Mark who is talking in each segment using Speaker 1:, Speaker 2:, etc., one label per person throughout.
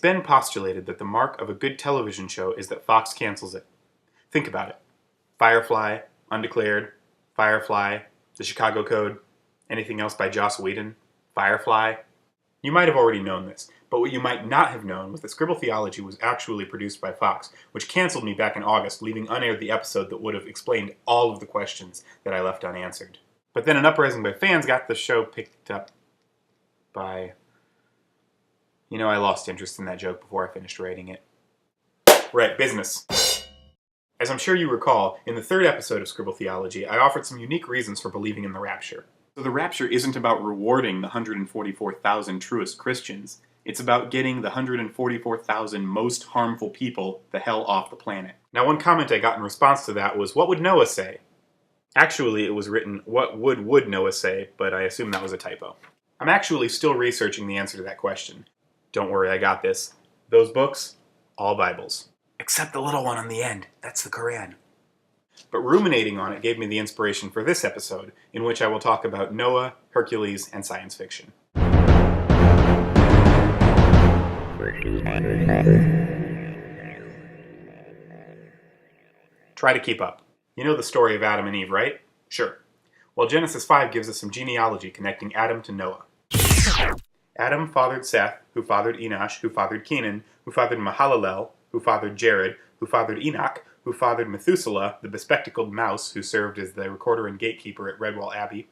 Speaker 1: been postulated that the mark of a good television show is that Fox cancels it. Think about it. Firefly, Undeclared, Firefly, The Chicago Code, anything else by Joss Whedon, Firefly. You might have already known this, but what you might not have known was that Scribble Theology was actually produced by Fox, which canceled me back in August, leaving unaired the episode that would have explained all of the questions that I left unanswered. But then an uprising by fans got the show picked up by... I lost interest in that joke before I finished writing it. Right, business. As I'm sure you recall, in the third episode of Scribble Theology, I offered some unique reasons for believing in the rapture. So the rapture isn't about rewarding the 144,000 truest Christians. It's about getting the 144,000 most harmful people the hell off the planet. Now, one comment I got in response to that was, what would Noah say? Actually, it was written, what would Noah say, but I assume that was a typo. I'm actually still researching the answer to that question. Don't worry, I got this. Those books, all Bibles. Except the little one on the end. That's the Quran. But ruminating on it gave me the inspiration for this episode, in which I will talk about Noah, Hercules, and science fiction. Try to keep up. You know the story of Adam and Eve, right? Sure. Well, Genesis 5 gives us some genealogy connecting Adam to Noah. Adam fathered Seth, who fathered Enosh, who fathered Kenan, who fathered Mahalalel, who fathered Jared, who fathered Enoch, who fathered Methuselah, the bespectacled mouse who served as the recorder and gatekeeper at Redwall Abbey.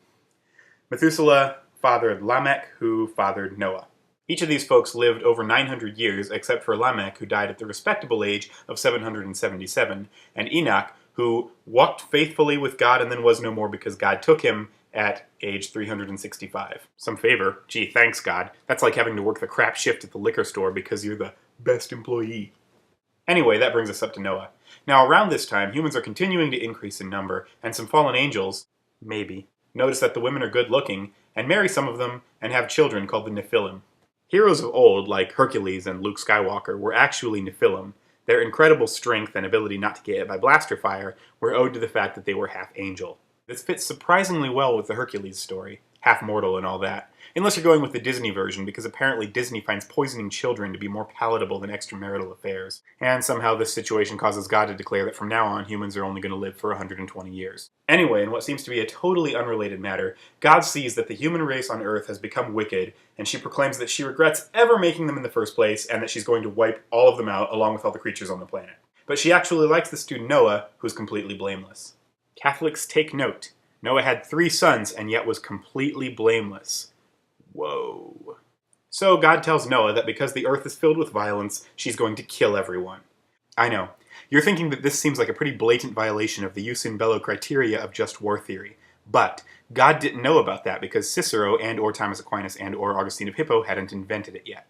Speaker 1: Methuselah fathered Lamech, who fathered Noah. Each of these folks lived over 900 years, except for Lamech, who died at the respectable age of 777, and Enoch, who walked faithfully with God and then was no more because God took him at age 365. Some favor. Gee, thanks, God. That's like having to work the crap shift at the liquor store because you're the best employee. Anyway, that brings us up to Noah. Now, around this time, humans are continuing to increase in number, and some fallen angels, maybe, notice that the women are good-looking, and marry some of them, and have children called the Nephilim. Heroes of old, like Hercules and Luke Skywalker, were actually Nephilim. Their incredible strength and ability not to get hit by blaster fire were owed to the fact that they were half angel. This fits surprisingly well with the Hercules story, half mortal and all that. Unless you're going with the Disney version, because apparently Disney finds poisoning children to be more palatable than extramarital affairs. And somehow this situation causes God to declare that from now on, humans are only going to live for 120 years. Anyway, in what seems to be a totally unrelated matter, God sees that the human race on Earth has become wicked, and she proclaims that she regrets ever making them in the first place, and that she's going to wipe all of them out, along with all the creatures on the planet. But she actually likes the student Noah, who's completely blameless. Catholics take note. Noah had 3 sons, and yet was completely blameless. Whoa. So God tells Noah that because the earth is filled with violence, she's going to kill everyone. I know. You're thinking that this seems like a pretty blatant violation of the jus in bello criteria of just war theory. But God didn't know about that because Cicero and or Thomas Aquinas and or Augustine of Hippo hadn't invented it yet.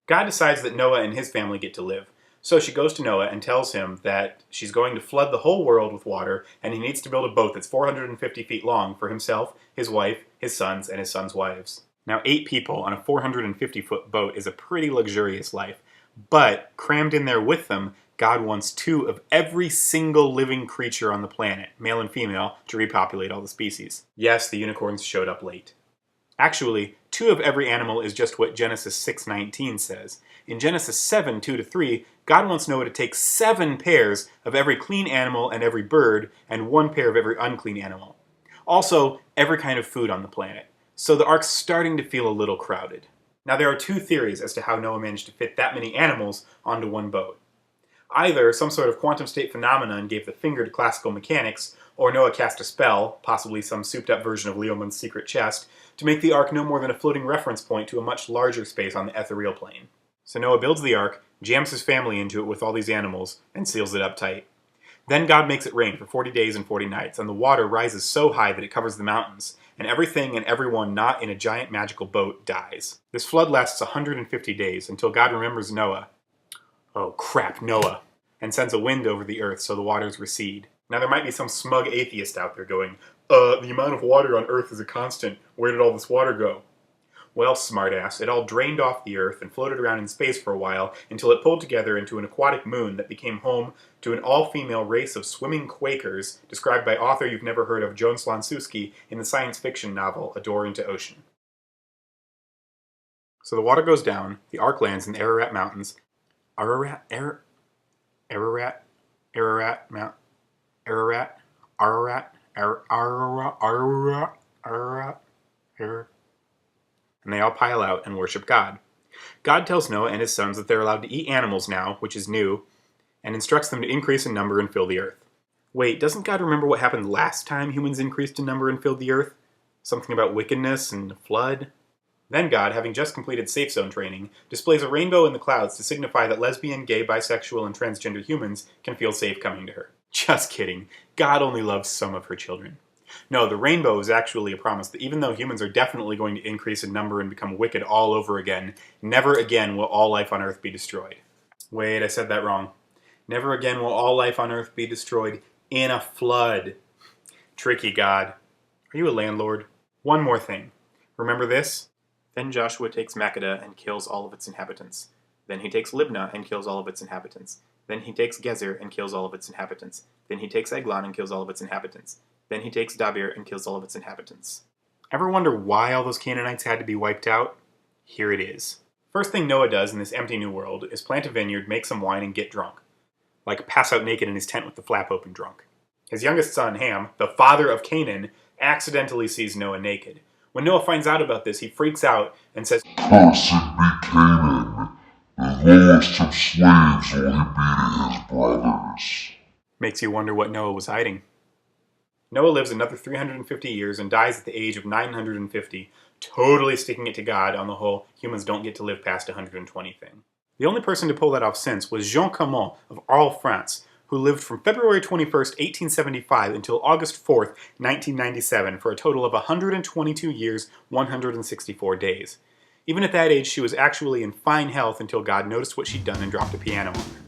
Speaker 1: God decides that Noah and his family get to live. So she goes to Noah and tells him that she's going to flood the whole world with water, and he needs to build a boat that's 450 feet long for himself, his wife, his sons, and his sons' wives. Now, 8 people on a 450-foot boat is a pretty luxurious life, but crammed in there with them, God wants 2 of every single living creature on the planet, male and female, to repopulate all the species. Yes, the unicorns showed up late. Actually, 2 of every animal is just what Genesis 6:19 says. In Genesis 7:2-3, God wants Noah to take 7 pairs of every clean animal and every bird, and 1 pair of every unclean animal. Also, every kind of food on the planet. So the ark's starting to feel a little crowded. Now there are 2 theories as to how Noah managed to fit that many animals onto one boat. Either some sort of quantum state phenomenon gave the finger to classical mechanics, or Noah cast a spell, possibly some souped-up version of Leomund's secret chest, to make the ark no more than a floating reference point to a much larger space on the ethereal plane. So Noah builds the ark, jams his family into it with all these animals, and seals it up tight. Then God makes it rain for 40 days and 40 nights, and the water rises so high that it covers the mountains, and everything and everyone not in a giant magical boat dies. This flood lasts 150 days, until God remembers Noah. Oh crap, Noah. And sends a wind over the earth so the waters recede. Now there might be some smug atheist out there going, the amount of water on Earth is a constant. Where did all this water go? Well, smartass, it all drained off the Earth and floated around in space for a while until it pulled together into an aquatic moon that became home to an all-female race of swimming Quakers described by author you've never heard of Joan Slonczewski in the science fiction novel A Door into Ocean. So the water goes down, the ark lands in the Ararat Mountains, Ararat, Ararat, Ararat, Mount, Ararat, Ararat, Ararat, and they all pile out and worship God. God tells Noah and his sons that they're allowed to eat animals now, which is new, and instructs them to increase in number and fill the earth. Wait, doesn't God remember what happened last time humans increased in number and filled the earth? Something about wickedness and a flood? Then God, having just completed safe zone training, displays a rainbow in the clouds to signify that lesbian, gay, bisexual, and transgender humans can feel safe coming to her. Just kidding. God only loves some of her children. No, the rainbow is actually a promise that even though humans are definitely going to increase in number and become wicked all over again, never again will all life on Earth be destroyed. Wait, I said that wrong. Never again will all life on Earth be destroyed in a flood. Tricky God. Are you a landlord? One more thing. Remember this? Then Joshua takes Makkedah and kills all of its inhabitants. Then he takes Libnah and kills all of its inhabitants. Then he takes Gezer and kills all of its inhabitants. Then he takes Eglon and kills all of its inhabitants. Then he takes Dabir and kills all of its inhabitants. Ever wonder why all those Canaanites had to be wiped out? Here it is. First thing Noah does in this empty new world is plant a vineyard, make some wine, and get drunk. Like pass out naked in his tent with the flap open drunk. His youngest son, Ham, the father of Canaan, accidentally sees Noah naked. When Noah finds out about this, he freaks out and says,
Speaker 2: "Cursed be Canaan, the lowest of slaves will he be to his brothers."
Speaker 1: Makes you wonder what Noah was hiding. Noah lives another 350 years and dies at the age of 950, totally sticking it to God on the whole humans don't get to live past 120 thing. The only person to pull that off since was Jean Camon of Arles, France, who lived from February 21st, 1875 until August 4th, 1997 for a total of 122 years, 164 days. Even at that age, she was actually in fine health until God noticed what she'd done and dropped a piano on her.